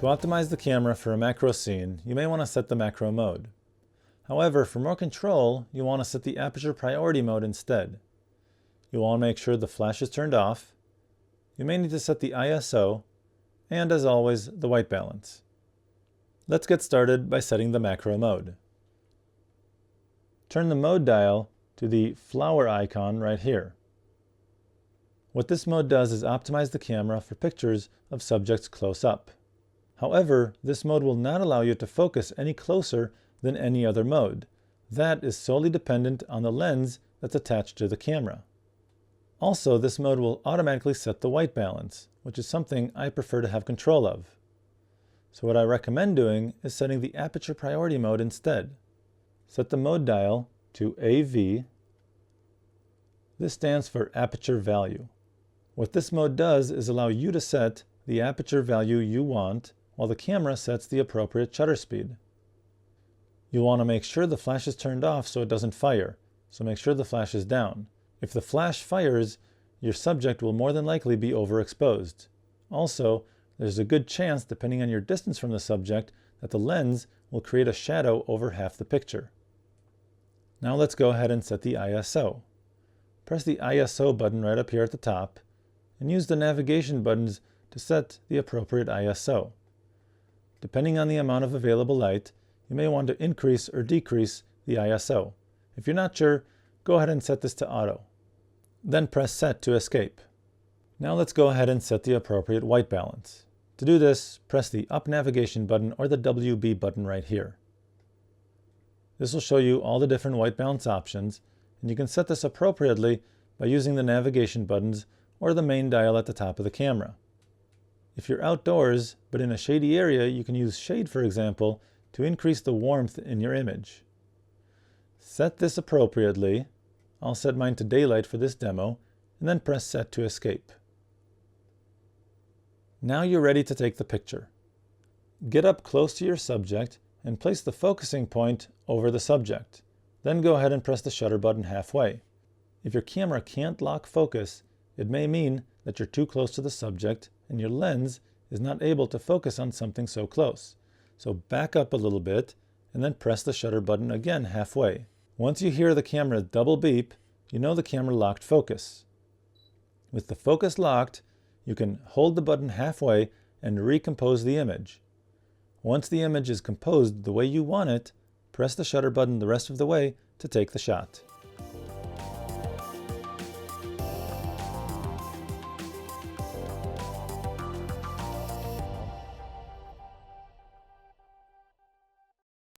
To optimize the camera for a macro scene, you may want to set the macro mode. However, for more control, you want to set the aperture priority mode instead. You want to make sure the flash is turned off. You may need to set the ISO, and as always, the white balance. Let's get started by setting the macro mode. Turn the mode dial to the flower icon right here. What this mode does is optimize the camera for pictures of subjects close up. However, this mode will not allow you to focus any closer than any other mode. That is solely dependent on the lens that's attached to the camera. Also, this mode will automatically set the white balance, which is something I prefer to have control of. So what I recommend doing is setting the aperture priority mode instead. Set the mode dial to AV. This stands for aperture value. What this mode does is allow you to set the aperture value you want while the camera sets the appropriate shutter speed. You'll want to make sure the flash is turned off so it doesn't fire, so make sure the flash is down. If the flash fires, your subject will more than likely be overexposed. Also, there's a good chance, depending on your distance from the subject, that the lens will create a shadow over half the picture. Now let's go ahead and set the ISO. Press the ISO button right up here at the top, and use the navigation buttons to set the appropriate ISO. Depending on the amount of available light, you may want to increase or decrease the ISO. If you're not sure, go ahead and set this to auto. Then press set to escape. Now let's go ahead and set the appropriate white balance. To do this, press the up navigation button or the WB button right here. This will show you all the different white balance options, and you can set this appropriately by using the navigation buttons or the main dial at the top of the camera. If you're outdoors, but in a shady area, you can use shade, for example, to increase the warmth in your image. Set this appropriately. I'll set mine to daylight for this demo, and then press set to escape. Now you're ready to take the picture. Get up close to your subject and place the focusing point over the subject. Then go ahead and press the shutter button halfway. If your camera can't lock focus, it may mean that you're too close to the subject and your lens is not able to focus on something so close. So back up a little bit and then press the shutter button again halfway. Once you hear the camera double beep, you know the camera locked focus. With the focus locked, you can hold the button halfway and recompose the image. Once the image is composed the way you want it, press the shutter button the rest of the way to take the shot.